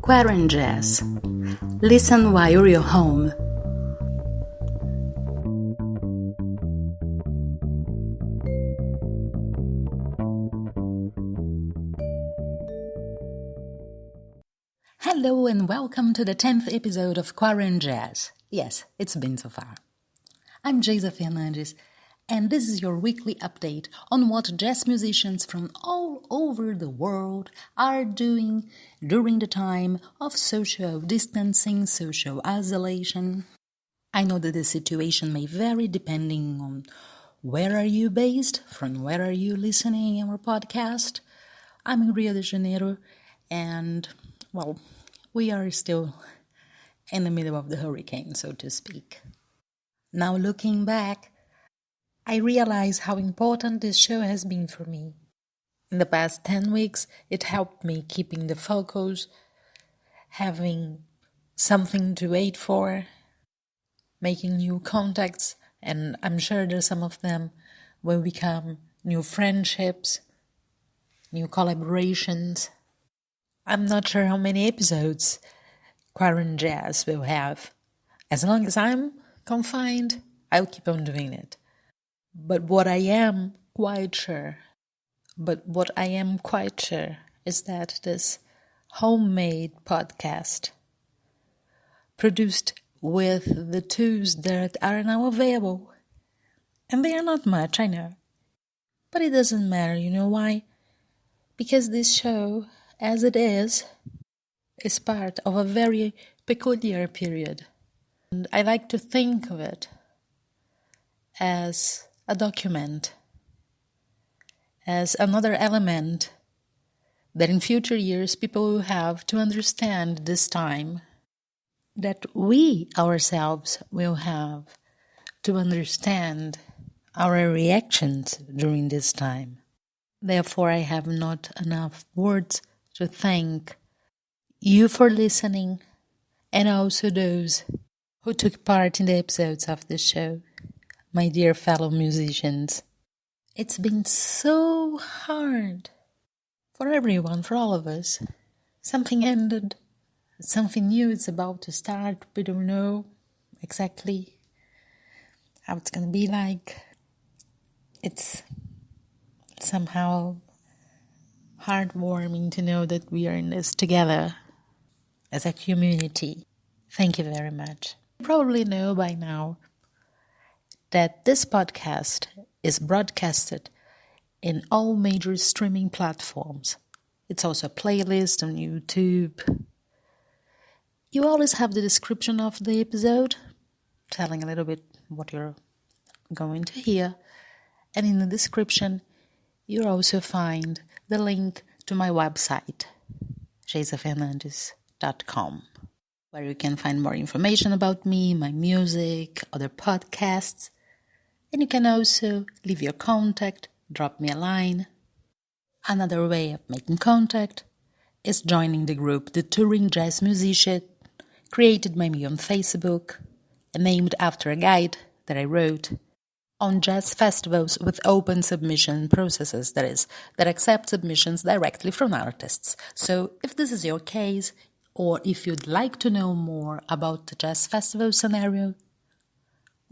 QuaranJazz. Listen while you're home. Hello and welcome to the 10th episode of QuaranJazz. Yes, it's been so far. I'm Geisa Fernandes, and this is your weekly update on what jazz musicians from all over the world are doing during the time of social distancing, social isolation. I know that the situation may vary depending on where are you based, from where are you listening our podcast. I'm in Rio de Janeiro, and, well, we are still in the middle of the hurricane, so to speak. Now looking back, I realize how important this show has been for me. In the past 10 weeks, it helped me keeping the focus, having something to wait for, making new contacts, and I'm sure that some of them will become new friendships, new collaborations. I'm not sure how many episodes QuaranJazz will have. As long as I'm confined, I'll keep on doing it. But what I am quite sure is that this homemade podcast, produced with the tools that are now available, and they are not much, I know, but it doesn't matter, you know why? Because this show, as it is part of a very peculiar period. And I like to think of it as a document, as another element that in future years people will have to understand this time, that we ourselves will have to understand our reactions during this time. Therefore, I have not enough words to thank you for listening, and also those who took part in the episodes of the show, my dear fellow musicians. It's been so hard for everyone, for all of us. Something ended, something new is about to start. We don't know exactly how it's going to be like. It's somehow heartwarming to know that we are in this together as a community. Thank you very much. You probably know by now that this podcast is broadcasted in all major streaming platforms. It's also a playlist on YouTube. You always have the description of the episode, telling a little bit what you're going to hear. And in the description, you'll also find the link to my website, geisafernandes.com, where you can find more information about me, my music, other podcasts, and you can also leave your contact, drop me a line. Another way of making contact is joining the group The Touring Jazz Musician, created by me on Facebook, and named after a guide that I wrote on jazz festivals with open submission processes, that accept submissions directly from artists. So if this is your case, or if you'd like to know more about the jazz festival scenario,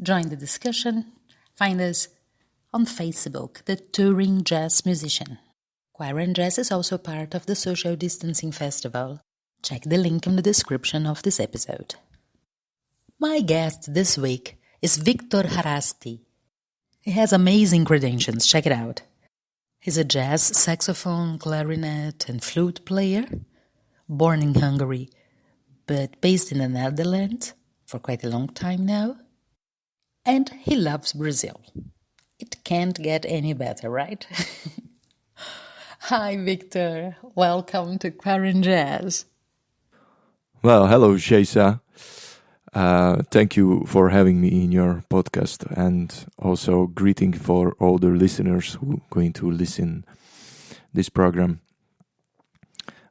join the discussion. Find us on Facebook, The Touring Jazz Musician. QuaranJazz is also part of the Social Distancing Festival. Check the link in the description of this episode. My guest this week is Viktor Haraszti. He has amazing credentials, check it out. He's a jazz, saxophone, clarinet, and flute player, born in Hungary, but based in the Netherlands for quite a long time now. And he loves Brazil. It can't get any better, right? Hi, Viktor. Welcome to QuaranJazz. Well, hello, Geisa. Thank you for having me in your podcast, and also greeting for all the listeners who are going to listen this program.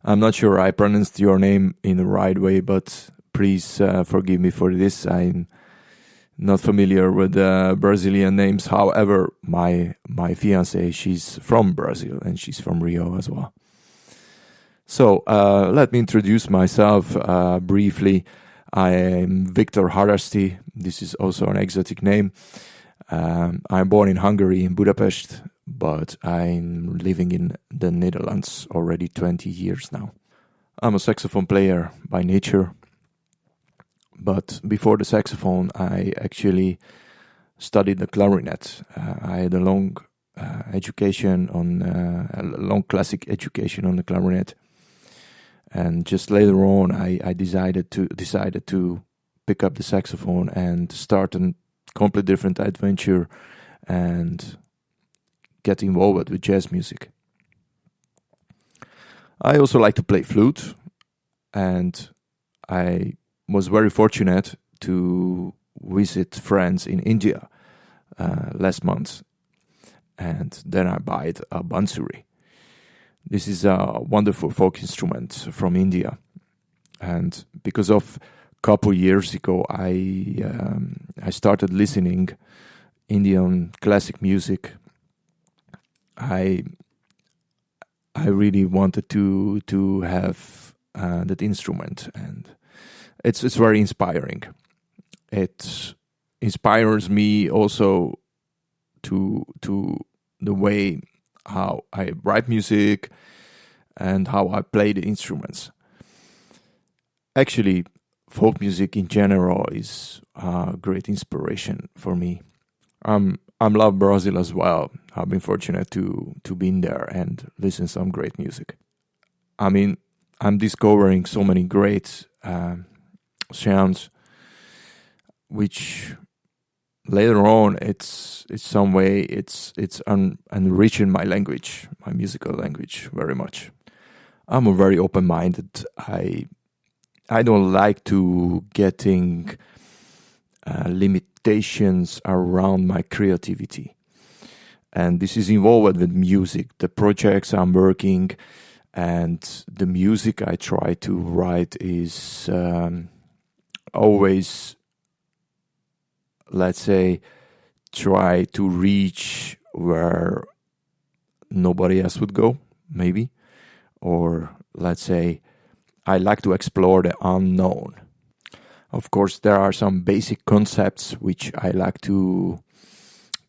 I'm not sure I pronounced your name in the right way, but please forgive me for this. I'm not familiar with Brazilian names. However, my fiancée, she's from Brazil and she's from Rio as well. So let me introduce myself briefly. I am Viktor Haraszti. This is also an exotic name. I'm born in Hungary, in Budapest, but I'm living in the Netherlands already 20 years now. I'm a saxophone player by nature, but before the saxophone, I actually studied the clarinet. I had a long long classic education on the clarinet, and just later on, I decided to pick up the saxophone and start a completely different adventure and get involved with jazz music. I also like to play flute, and I was very fortunate to visit friends in India last month, and then I bought a bansuri. This is a wonderful folk instrument from India, and because of a couple years ago, I started listening Indian classic music. I really wanted to have that instrument, and it's very inspiring. It inspires me also to the way how I write music and how I play the instruments. Actually, folk music in general is a great inspiration for me. I love Brazil as well. I've been fortunate to be in there and listen to some great music. I mean, I'm discovering so many great sounds, which later on it's some way it's enriching my language, my musical language, very much. I'm a very open-minded. I don't like to getting limitations around my creativity, and this is involved with music, the projects I'm working, and the music I try to write is always, let's say, try to reach where nobody else would go, maybe, or let's say I like to explore the unknown. Of course, there are some basic concepts which I like to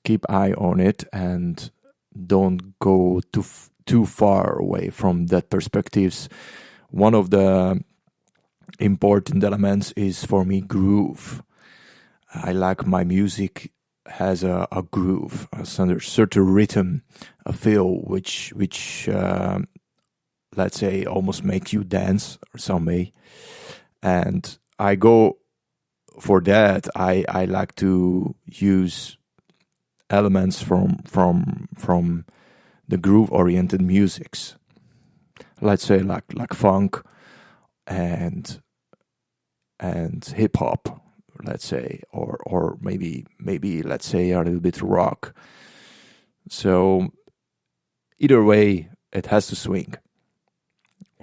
keep eye on it and don't go too far away from that perspectives. One of the important elements is for me groove. I like my music has a groove, a certain rhythm, a feel which let's say almost make you dance or some way. And I go for that. I like to use elements from the groove-oriented musics. Let's say like funk and hip hop, let's say, or maybe let's say a little bit rock. So either way, it has to swing,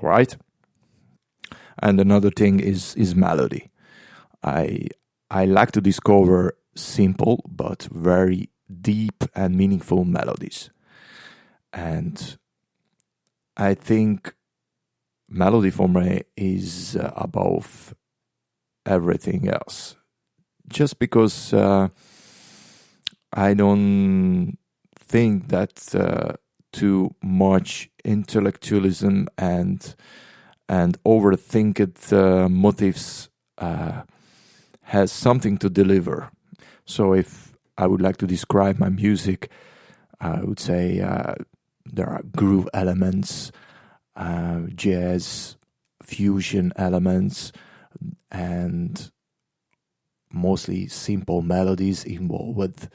right? And another thing is melody. I like to discover simple but very deep and meaningful melodies. And I think melody for me is above everything else. Just because I don't think that too much intellectualism and overthinked motives has something to deliver. So if I would like to describe my music, I would say there are groove elements, jazz, fusion elements, and mostly simple melodies involved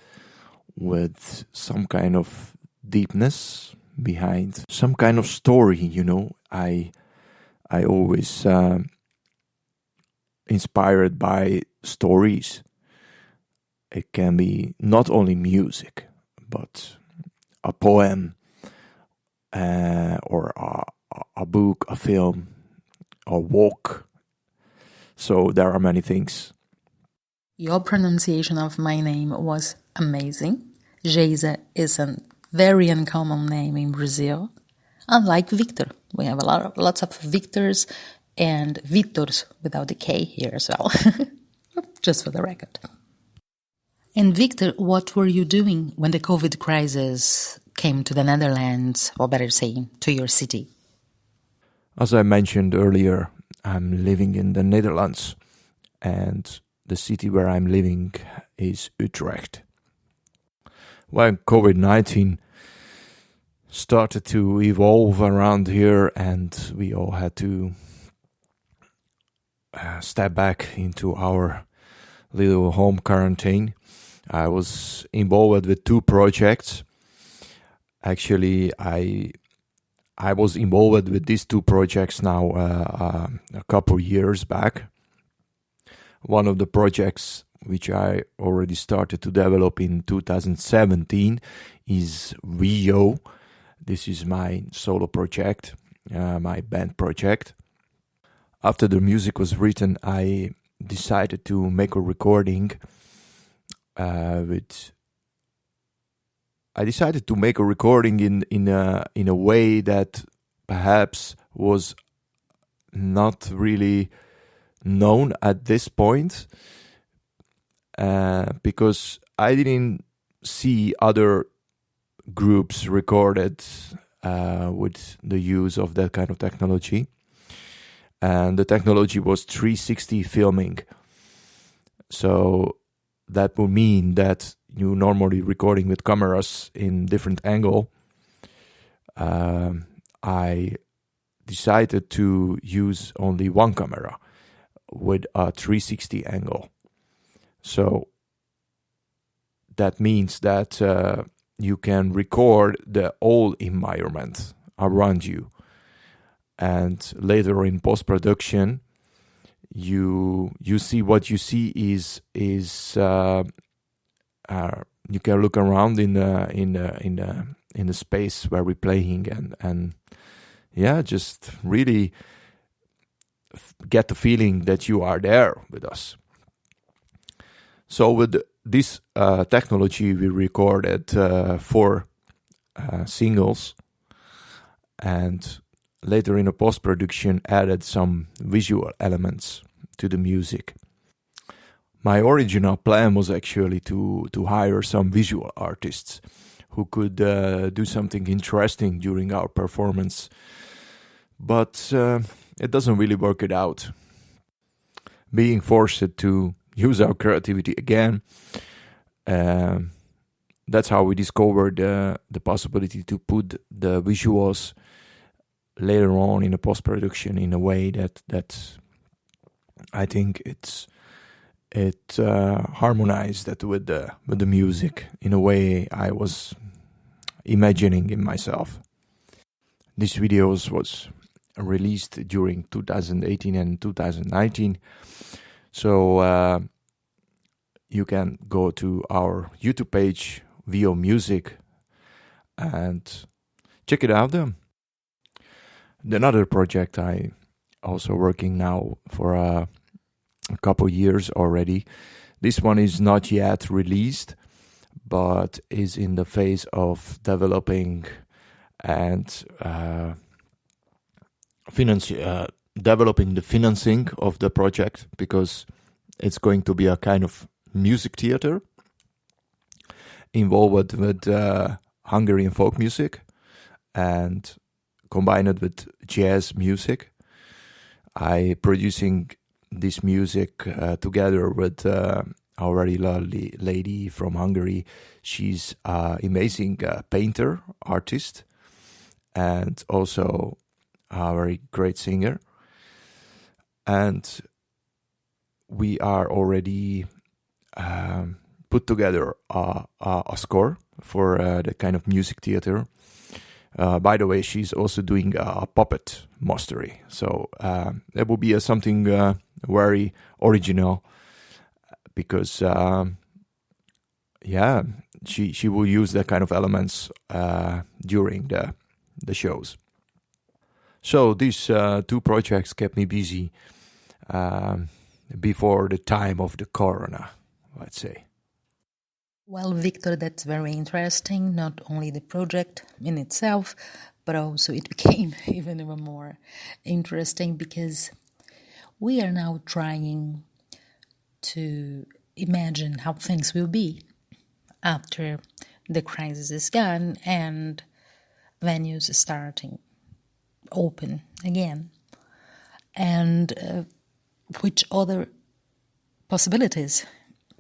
with some kind of deepness behind, some kind of story, you know. I always inspired by stories. It can be not only music, but a poem, or a book, a film, a walk. So there are many things. Your pronunciation of my name was amazing. Geisa is a very uncommon name in Brazil. Unlike Victor, we have lots of Victors and Vitors without the K here as well. Just for the record. And Victor, what were you doing when the COVID crisis came to the Netherlands, or better saying, to your city? As I mentioned earlier, I'm living in the Netherlands, and the city where I'm living is Utrecht. When COVID-19 started to evolve around here and we all had to step back into our little home quarantine, I was involved with two projects. Actually, I was involved with these two projects now a couple years back. One of the projects which I already started to develop in 2017 is Rio. This is my solo project, my band project. After the music was written, I decided to make a recording in a way that perhaps was not really known at this point, because I didn't see other groups recorded with the use of that kind of technology. And the technology was 360 filming. So that would mean that you normally recording with cameras in different angle. I decided to use only one camera with a 360 angle. So that means that you can record the whole environment around you. And later in post-production, you see what you see is you can look around in the space where we're playing and just really get the feeling that you are there with us. So with this technology, we recorded 4 singles, and later in the post-production added some visual elements to the music. My original plan was actually to hire some visual artists who could do something interesting during our performance, but it doesn't really work it out. Being forced to use our creativity again, that's how we discovered the possibility to put the visuals later on in the post-production in a way that I think it harmonized that with the music in a way I was imagining in myself. This videos was released during 2018 and 2019, so you can go to our YouTube page, VO Music, and check it out there. Another project I also working now for a couple years already. This one is not yet released, but is in the phase of developing and developing the financing of the project, because it's going to be a kind of music theater involved with Hungarian folk music and combined with jazz music. I producing this music together with a very lovely lady from Hungary. She's an amazing painter, artist, and also a very great singer. And we are already put together a score for the kind of music theater. By the way, she's also doing a puppet mastery, so it will be something very original, because she will use that kind of elements during the shows. So these 2 projects kept me busy before the time of the corona. let's say. Well, Victor, that's very interesting. Not only the project in itself, but also it became even more interesting because we are now trying to imagine how things will be after the crisis is gone and venues starting open again, and which other possibilities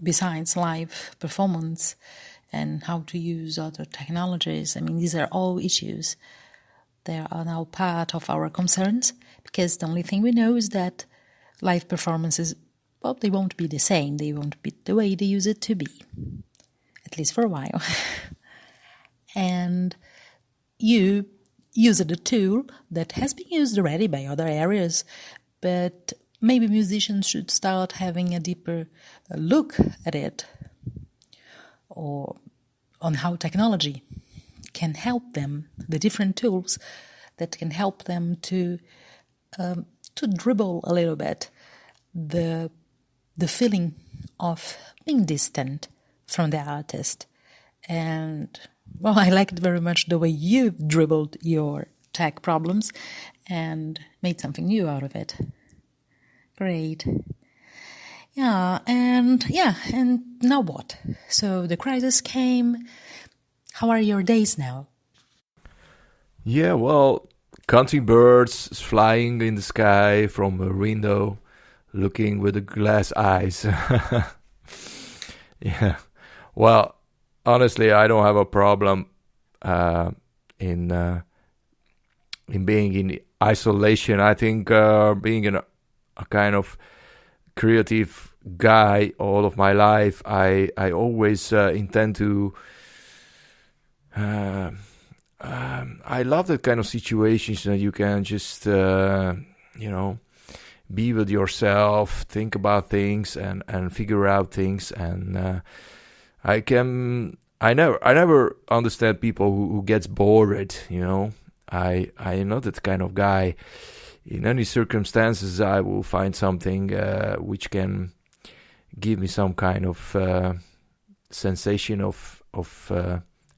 besides live performance and how to use other technologies. I mean, these are all issues. They are now part of our concerns because the only thing we know is that live performances, well, they won't be the same. They won't be the way they used to be, at least for a while. And you use a tool that has been used already by other areas, but maybe musicians should start having a deeper look at it, or on how technology can help them, the different tools that can help them to dribble a little bit the feeling of being distant from the artist. And well, I liked very much the way you dribbled your tech problems and made something new out of it. Great. And now what? So the crisis came. How are your days now? Yeah, well, counting birds flying in the sky from a window, looking with the glass eyes. Yeah. Well, honestly, I don't have a problem in being in isolation. I think being a kind of creative guy all of my life, I always intend to. I love that kind of situations that you can just be with yourself, think about things, and figure out things. And I never understand people who gets bored. I am not that kind of guy. In any circumstances, I will find something which can give me some kind of sensation of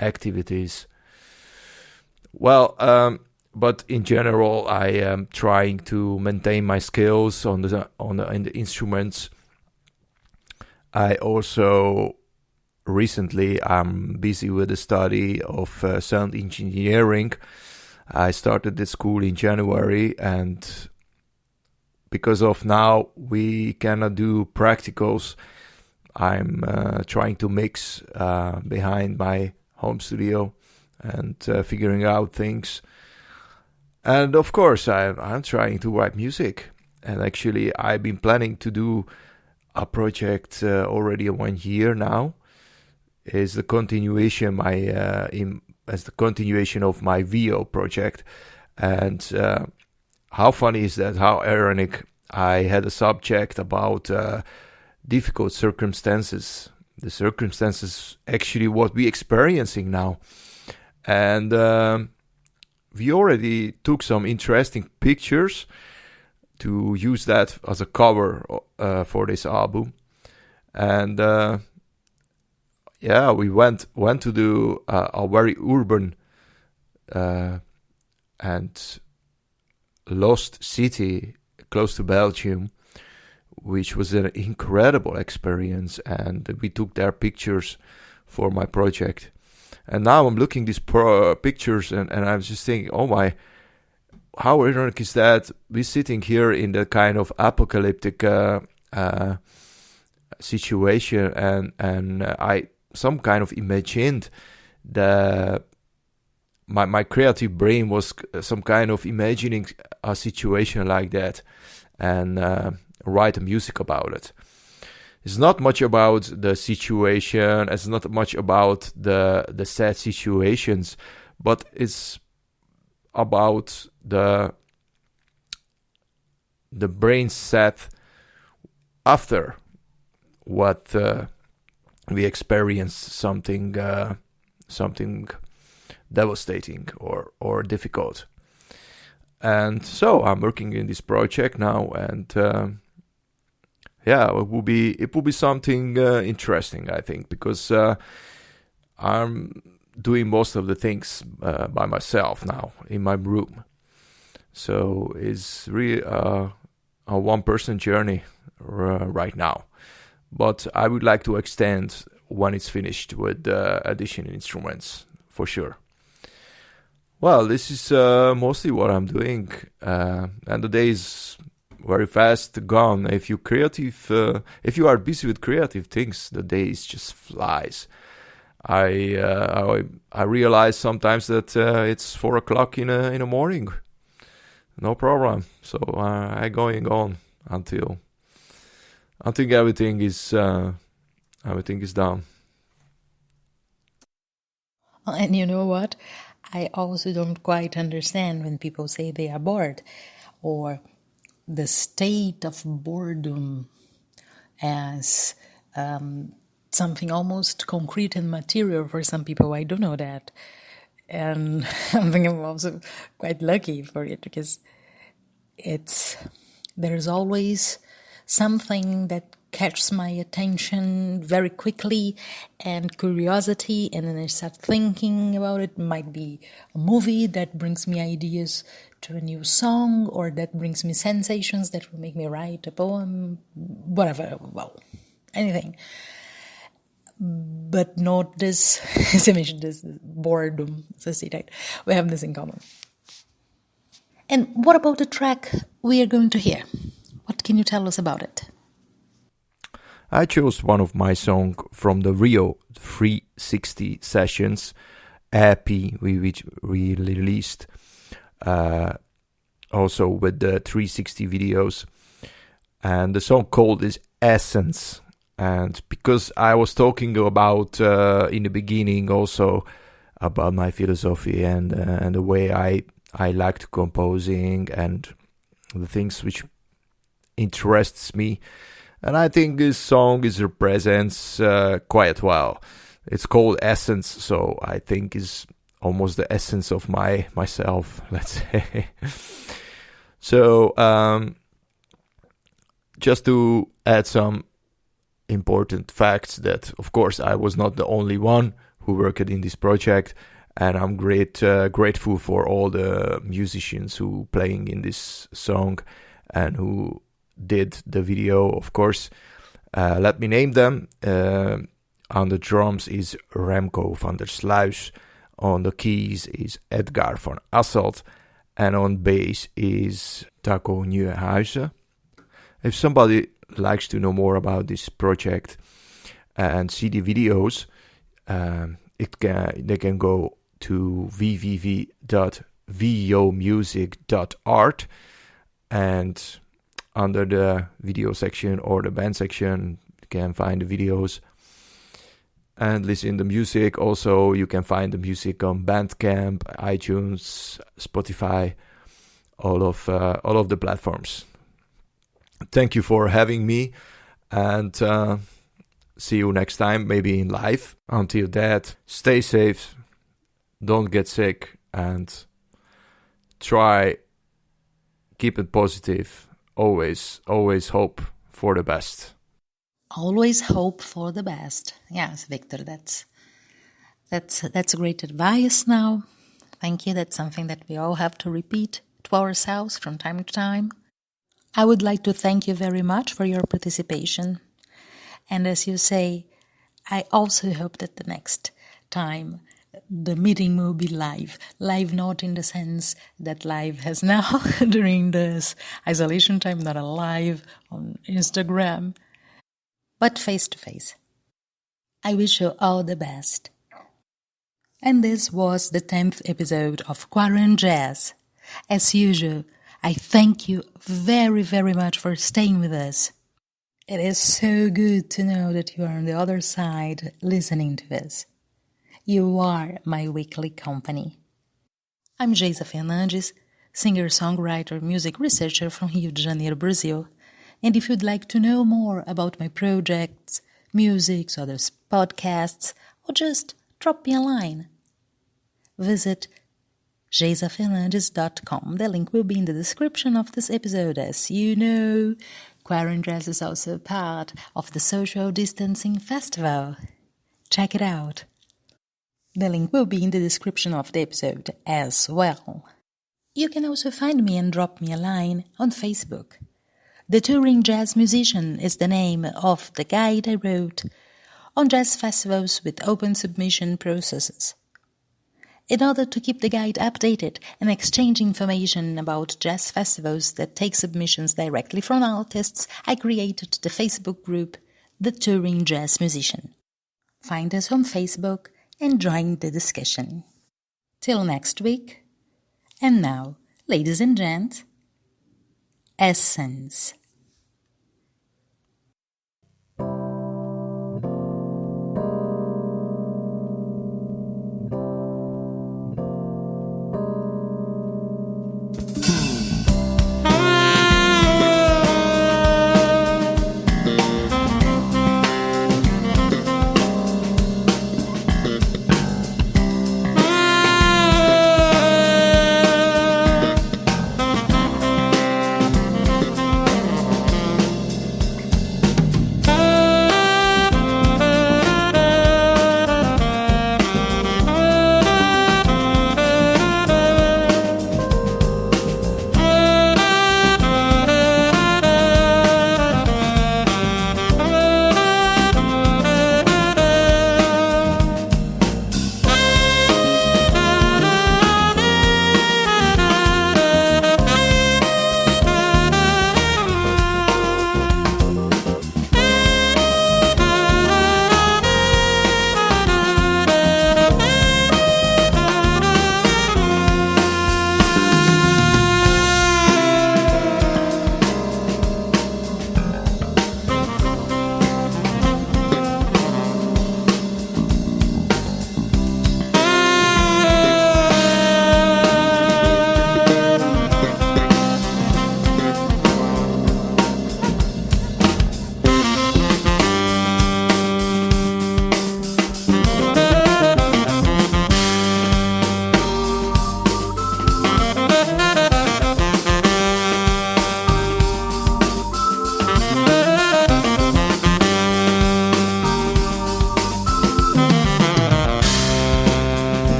activities. Well, but in general, I am trying to maintain my skills in the instruments. I also recently I'm busy with the study of sound engineering. I started the school in January, and because of now we cannot do practicals, I'm trying to mix behind my home studio and figuring out things. And of course, I'm trying to write music. And actually, I've been planning to do a project already 1 year now. Is the continuation as the continuation of my VO project. And how funny is that? How ironic! I had a subject about difficult circumstances. The circumstances actually what we're experiencing now. And we already took some interesting pictures to use that as a cover for this album. And we went to do a very urban and lost city close to Belgium, which was an incredible experience. And we took their pictures for my project. And now I'm looking these pictures and I was just thinking, oh my, how ironic is that? We're sitting here in the kind of apocalyptic situation, and I some kind of imagined my creative brain was some kind of imagining a situation like that and write music about it. It's not much about the situation, it's not much about the sad situations, but it's about the brain set after what we experience something devastating or difficult. And so I'm working in this project now, and yeah, it would be something interesting, I think, because I'm doing most of the things by myself now in my room. So it's really a one-person journey right now. But I would like to extend when it's finished with additional instruments, for sure. Well, this is mostly what I'm doing, and the day is very fast gone. If you are busy with creative things, the days just flies. I realize sometimes that it's 4 o'clock in the morning. No problem. So I going on until everything is done. And you know what? I also don't quite understand when people say they are bored, or the state of boredom as something almost concrete and material for some people. I don't know that. And I think I'm also quite lucky for it, because there's always something that catches my attention very quickly, and curiosity, and then I start thinking about it. It might be a movie that brings me ideas to a new song, or that brings me sensations that will make me write a poem, whatever, well, anything. But not this, as I mentioned, this boredom. So see, right? We have this in common. And what about the track we are going to hear? What can you tell us about it? I chose one of my songs from the Rio 360 sessions EP, which we released also with the 360 videos. And the song called is Essence. And because I was talking about in the beginning also about my philosophy and the way I liked composing and the things which interests me. And I think this song represents quite well. It's called Essence, so I think is almost the essence of myself, let's say. So just to add some important facts, that of course I was not the only one who worked in this project, and I'm grateful for all the musicians who playing in this song and who did the video, of course. Let me name them. On the drums is Remco van der Sluis, on the keys is Edgar van Asselt, and on bass is Taco Nieuwenhuizen. If somebody likes to know more about this project and see the videos, they can go to www.videomusic.art, and under the video section or the band section you can find the videos and listen to the music. Also, you can find the music on Bandcamp, iTunes, Spotify, all of the platforms. Thank you for having me, and see you next time, maybe in live. Until that, stay safe, don't get sick, and keep it positive. Always hope for the best. Always hope for the best. Yes, Victor, that's great advice now. Thank you. That's something that we all have to repeat to ourselves from time to time. I would like to thank you very much for your participation. And as you say, I also hope that the next time the meeting will be live. Live not in the sense that live has now during this isolation time, not a live on Instagram, but face to face. I wish you all the best. And this was the 10th episode of QuaranJazz. As usual, I thank you very, very much for staying with us. It is so good to know that you are on the other side listening to this. You are my weekly company. I'm Geisa Fernandes, singer-songwriter, music researcher from Rio de Janeiro, Brazil. And if you'd like to know more about my projects, music, other podcasts, or just drop me a line, visit jasafernandes.com. The link will be in the description of this episode. As you know, QuaranJazz is also part of the Social Distancing Festival. Check it out. The link will be in the description of the episode as well. You can also find me and drop me a line on Facebook. The Touring Jazz Musician is the name of the guide I wrote on jazz festivals with open submission processes. In order to keep the guide updated and exchange information about jazz festivals that take submissions directly from artists, I created the Facebook group The Touring Jazz Musician. Find us on Facebook and join the discussion. Till next week. And now, ladies and gents, Essence.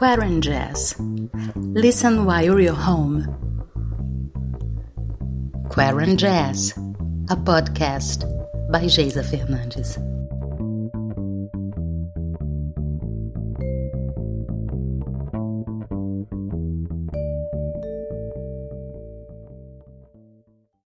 QuaranJazz. Listen while you're home. QuaranJazz, a podcast by Geisa Fernandes.